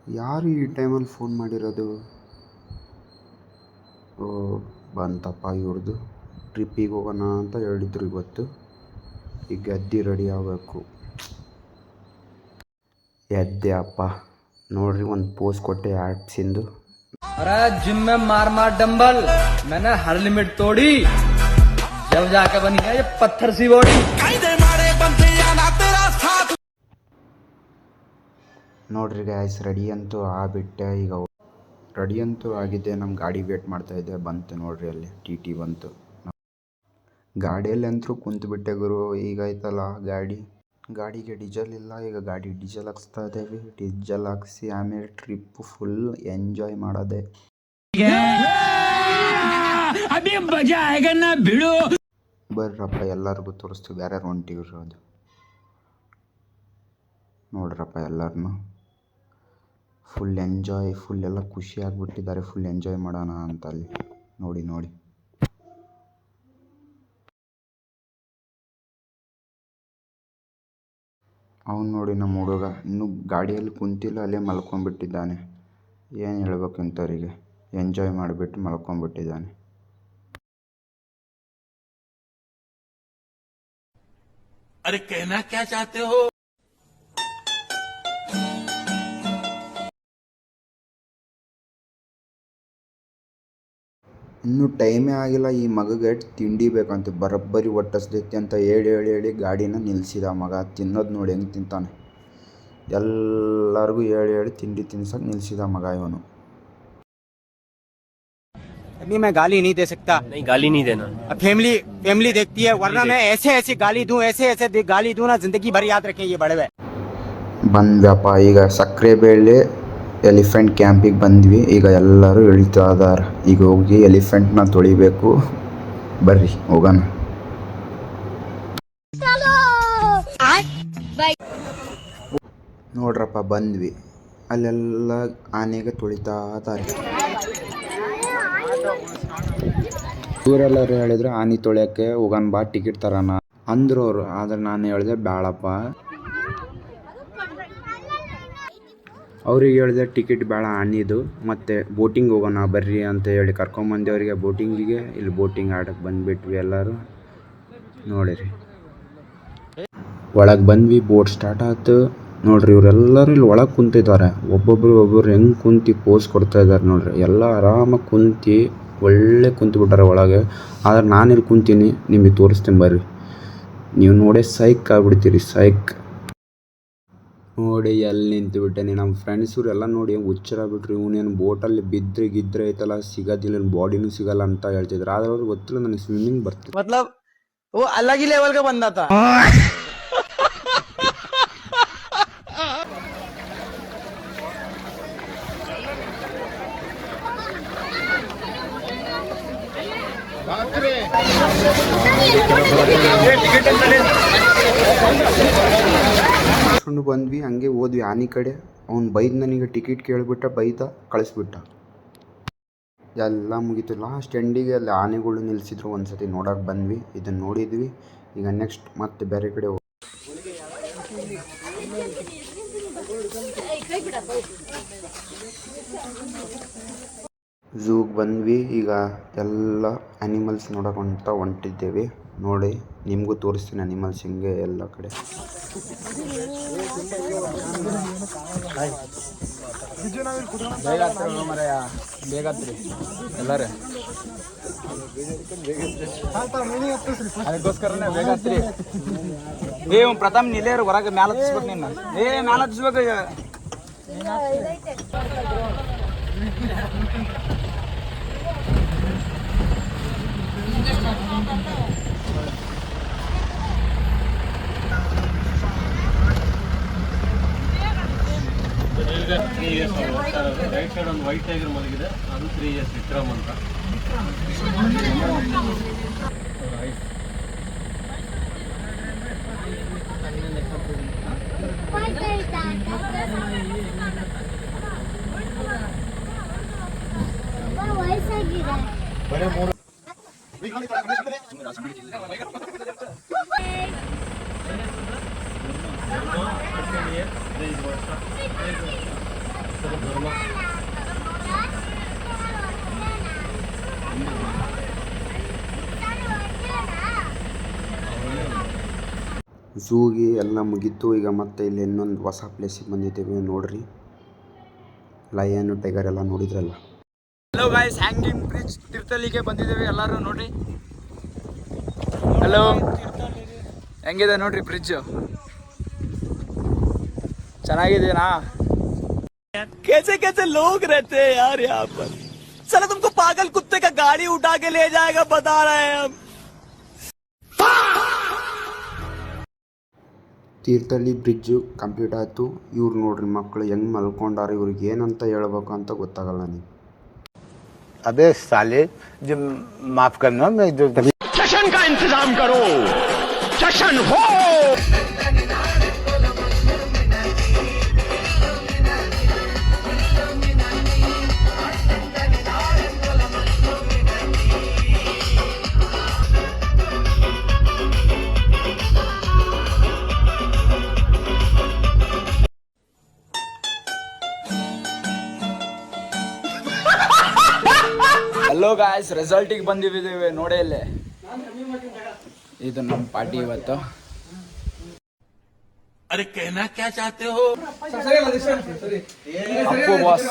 ಯಾರು ಈ ಟೈಮಲ್ಲಿ ಫೋನ್ ಮಾಡಿರೋದು? ಓ, ಬಂತಪ್ಪ ಇವ್ರದ್ದು. ಟ್ರಿಪ್ಪಿಗೆ ಹೋಗೋಣ ಅಂತ ಹೇಳಿದ್ರು ಇವತ್ತು. ಈಗ ಎದ್ದು ರೆಡಿ ಆಗಬೇಕು. ಎದ್ದೆ ಅಪ್ಪ. ನೋಡ್ರಿ, ಒಂದು ಪೋಸ್ ಕೊಟ್ಟೆ ಆ್ಯಪ್ಸಿಂದು. अरे जिम में मार मार डंबल मैंने हर लिमिट तोड़ी, जब जाके बनी है ये पत्थर सी बॉडी। ನೋಡ್ರಿ ಗಾಯ್ಸ್, ರೆಡಿ ಅಂತೂ ಆಗ್ಬಿಟ್ಟೆ. ಈಗ ರೆಡಿ ಅಂತೂ ಆಗಿದೆ. ನಮ್ಮ ಗಾಡಿ ವೇಟ್ ಮಾಡ್ತಾಯಿದ್ದೆ. ಬಂತು ನೋಡ್ರಿ, ಅಲ್ಲಿ ಟಿ ಬಂತು. ಗಾಡಿಯಲ್ಲಿ ಅಂತೂ ಕುಂತುಬಿಟ್ಟೆ ಗುರು. ಈಗ ಆಯ್ತಲ್ಲ ಗಾಡಿಗೆ ಡೀಸೆಲ್ ಇಲ್ಲ. ಈಗ ಗಾಡಿ ಡೀಸೆಲ್ ಹಾಕ್ಸ್ತಾ ಇದ್ದೇವೆ. ಡೀಸೆಲ್ ಹಾಕ್ಸಿ ಆಮೇಲೆ ಟ್ರಿಪ್ ಫುಲ್ ಎಂಜಾಯ್ ಮಾಡೋದೆ. ಬರ್ರಪ್ಪ, ಎಲ್ಲರಿಗೂ ತೋರಿಸ್ತೀವಿ ಯಾರ್ಯಾರು ಹೊಂಟಿರೋದು. ನೋಡ್ರಪ್ಪ, ಎಲ್ಲರನ್ನು ಫುಲ್ ಎಂಜಾಯ್, ಫುಲ್ ಎಲ್ಲ ಖುಷಿ ಆಗಿಬಿಟ್ಟಿದ್ದಾರೆ. ಫುಲ್ ಎಂಜಾಯ್ ಮಾಡೋಣ ಅಂತ ಅಲ್ಲಿ ನೋಡಿ. ಅವನು ನೋಡಿ, ನಮ್ಮ ಹುಡುಗ ಇನ್ನೂ ಗಾಡಿಯಲ್ಲಿ ಕುಂತಿಲ್ಲ, ಅಲ್ಲೇ ಮಲ್ಕೊಂಡ್ಬಿಟ್ಟಿದ್ದಾನೆ. ಏನು ಹೇಳ್ಬೇಕು ಇಂಥವ್ರಿಗೆ, ಎಂಜಾಯ್ ಮಾಡಿಬಿಟ್ಟು ಮಲ್ಕೊಂಡ್ಬಿಟ್ಟಿದ್ದಾನೆ. अरे कहना क्या चाहते हो? ಇನ್ನೂ ಟೈಮೇ ಆಗಿಲ್ಲ. ಈ ಮಗಗೆ ತಿಂಡಿ ಬೇಕಂತ ಬರೋಬ್ಬರಿ ಹೊಟ್ಟಸ್ದೈತಿ ಅಂತ ಹೇಳಿ ಗಾಡಿನ ನಿಲ್ಲಿಸಿದ ಮಗ. ತಿನ್ನೋದು ನೋಡಿ ಹೆಂಗೆ ತಿಂತಾನೆ. ಎಲ್ಲರಿಗೂ ಹೇಳಿ ತಿಂಡಿ ತಿನ್ಸಕ್ಕೆ ನಿಲ್ಲಿಸಿದ ಮಗ ಇವನು. अभी मैं गाली नहीं दे सकता। नहीं, गाली नहीं देना। अब फैमिली देखती है, वरना मैं ऐसे गाली दूं, ऐसे गाली दूं ना, जिंदगी भर याद रखें ये बड़े हुए। ಬಂದ್ವಪ್ಪ. ಈಗ ಸಕ್ಕರೆಬೇಳೆ ಎಲಿಫೆಂಟ್ ಕ್ಯಾಂಪಿಗೆ ಬಂದ್ವಿ. ಈಗ ಎಲ್ಲರೂ ಇಳಿತಾ ಇದ್ದಾರೆ. ಈಗ ಹೋಗಿ ಎಲಿಫೆಂಟ್ನ ತೊಳಿಬೇಕು. ಬರ್ರಿ ಹೋಗೋಣ. ನೋಡ್ರಪ್ಪ, ಬಂದ್ವಿ. ಅಲ್ಲೆಲ್ಲ ಆನೆಗೆ ತೊಳಿತಾ ಇದ್ದಾರೆ. ಇವರೆಲ್ಲರೂ ಹೇಳಿದ್ರು ಆನೆ ತೊಳೆಯೋಕ್ಕೆ ಹೋಗೋಣ ಬಾ, ಟಿಕೆಟ್ ತರೋಣ ಅಂದರು ಅವರು. ಆದರೆ ನಾನು ಹೇಳಿದೆ ಬೇಡಪ್ಪ. ಅವ್ರಿಗೆ ಹೇಳಿದೆ ಟಿಕೆಟ್ ಬೇಡ ಆನಿದು, ಮತ್ತು ಬೋಟಿಂಗ್ ಹೋಗೋಣ ಬರ್ರಿ ಅಂತ ಹೇಳಿ ಕರ್ಕೊಂಬಂದೆ ಅವರಿಗೆ ಬೋಟಿಂಗಿಗೆ. ಇಲ್ಲಿ ಬೋಟಿಂಗ್ ಆಡೋಕ್ಕೆ ಬಂದುಬಿಟ್ವಿ ಎಲ್ಲರೂ. ನೋಡಿರಿ, ಒಳಗೆ ಬಂದ್ವಿ. ಬೋಟ್ ಸ್ಟಾರ್ಟ್ ಆಯ್ತು. ನೋಡ್ರಿ, ಇವರೆಲ್ಲರೂ ಇಲ್ಲಿ ಒಳಗೆ ಕುಂತಿದ್ದಾರೆ. ಒಬ್ಬೊಬ್ರು ಹೆಂಗೆ ಕುಂತು ಪೋಸ್ ಕೊಡ್ತಾ ಇದ್ದಾರೆ ನೋಡ್ರಿ. ಎಲ್ಲ ಆರಾಮಾಗಿ ಕುಂತು ಒಳ್ಳೆ ಕುಂತ್ಬಿಟ್ಟಾರೆ ಒಳಗೆ. ಆದರೆ ನಾನಿಲ್ಲಿ ಕುಂತೀನಿ, ನಿಮಗೆ ತೋರಿಸ್ತೀನಿ ಬರ್ರಿ. ನೀವು ನೋಡಿ ಸೈಕ್ ಆಗ್ಬಿಡ್ತೀರಿ, ಸೈಕ್. ನೋಡಿ ಎಲ್ಲಿ ನಿಂತುಬಿಟ್ಟೆ. ನಮ್ಮ ಫ್ರೆಂಡ್ಸರು ಎಲ್ಲ ನೋಡಿ ಹುಚ್ಚರಾಗ್ಬಿಟ್ರು. ಇವನೇನು ಬೋಟಲ್ಲಿ ಬಿದ್ದರೆ ಐತಲ್ಲ ಸಿಗೋದಿಲ್ಲ, ಬಾಡಿನೂ ಸಿಗಲ್ಲ ಅಂತ ಹೇಳ್ತಿದ್ರು. ಆದರೆ ಅವ್ರಿಗೆ ಗೊತ್ತಿಲ್ಲ ನನಗೆ ಸ್ವಿಮ್ಮಿಂಗ್ ಬರ್ತಿತ್ತು. मतलब वो अलग ही लेवल का बंदा था। ಬಂದ್ವಿ, ಹಂಗೆ ಹೋದ್ವಿ ಆನೆ ಕಡೆ. ಅವ್ನು ಬೈದು ನನಗೆ ಟಿಕೆಟ್ ಕೇಳಿಬಿಟ್ಟ, ಬೈದ ಕಳಿಸ್ಬಿಟ್ಟ. ಎಲ್ಲ ಮುಗೀತು. ಲಾಸ್ಟ್ ಎಂಡಿಗೆ ಅಲ್ಲಿ ಆನೆಗಳು ನಿಲ್ಲಿಸಿದ್ರು. ಒಂದ್ಸತಿ ನೋಡೋಕೆ ಬಂದ್ವಿ, ಇದನ್ನು ನೋಡಿದ್ವಿ. ಈಗ ನೆಕ್ಸ್ಟ್ ಮತ್ತೆ ಬೇರೆ ಕಡೆ ಝೂಗೆ ಬಂದ್ವಿ. ಈಗ ಎಲ್ಲ ಆ್ಯನಿಮಲ್ಸ್ ನೋಡೋಕೆ ಹೊಂಟಿದ್ದೇವೆ. ನೋಡಿ, ನಿಮಗೂ ತೋರಿಸ್ತೀನಿ ಅನಿಮಲ್ಸ್ ಹಿಂಗೆ ಎಲ್ಲ ಕಡೆ. ಎಲ್ಲರೇ ಅದಕ್ಕೋಸ್ಕರನೇ ಬೇಗ ಹತ್ರಿ. ಪ್ರಥಮ್ ನಿಲೇರು ಹೊರಗೆ ಮ್ಯಾಲ ಹತ್ತಿಸ್ಬೇಕು. ನಿನ್ನ ಮ್ಯಾಲ ಹತ್ತಿಸ್ಬೇಕು. ರೈಟ್ ಸೈಡ್ ಒಂದು ವೈಟ್ ಟೈಗರ್ ಮಲಗಿದೆ, ಅದು 3 years ವಿಕ್ರಮ್ ಅಂತ. ಝೂಗೆ ಎಲ್ಲ ಮುಗೀತು. ಈಗ ಮತ್ತೆ ಇಲ್ಲಿ ಇನ್ನೊಂದು ಹೊಸ ಪ್ಲೇಸಿಗೆ ಬಂದಿದ್ದೇವೆ ನೋಡ್ರಿ. ಲಯನ್ ಟೈಗರ್ ಎಲ್ಲ ನೋಡಿದ್ರಲ್ಲ. ಹಲೋ ಗೈಸ್, ಹ್ಯಾಂಗಿಂಗ್ ಬ್ರಿಡ್ಜ್ ತೀರ್ಥಹಳ್ಳಿಗೆ ಬಂದಿದ್ದೇವೆ ಎಲ್ಲರೂ ನೋಡ್ರಿ. ಹಲೋ, ಹೆಂಗಿದೆ ನೋಡ್ರಿ ಬ್ರಿಡ್ಜ್, ಚೆನ್ನಾಗಿದೆನಾ? कैसे कैसे लोग रहते हैं यार यहाँ पर। साला तुमको पागल कुत्ते का गाड़ी उठा के ले जाएगा बता रहे हैं हम। ತೀರ್ಥಹಳ್ಳಿ ಬ್ರಿಡ್ಜು ಕಂಪ್ಲೀಟ್ ಆಯಿತು. ಇವ್ರು ನೋಡ್ರಿ ಮಕ್ಕಳು ಹೆಂಗೆ ಮಲ್ಕೊಂಡಾರ. ಇವ್ರಿಗೆ ಏನಂತ ಹೇಳ್ಬೇಕು ಅಂತ ಗೊತ್ತಾಗಲ್ಲ ನೀವು. अबे साले, जो माफ करना, मैं जो जश्न का इंतजाम करो, जश्न हो। ಹಲೋ ಗಾಯ್ಸ್, ರೆಸಾರ್ಟಿಗೆ ಬಂದಿದ್ದೇವೆ ನೋಡೇ ಇಲ್ಲೇ. ಇದು ನಮ್ಮ ಪಾರ್ಟಿ ಇವತ್ತು. अरे कहना क्या चाहते हो? ಅಪ್ಪು ಬಾಸ್.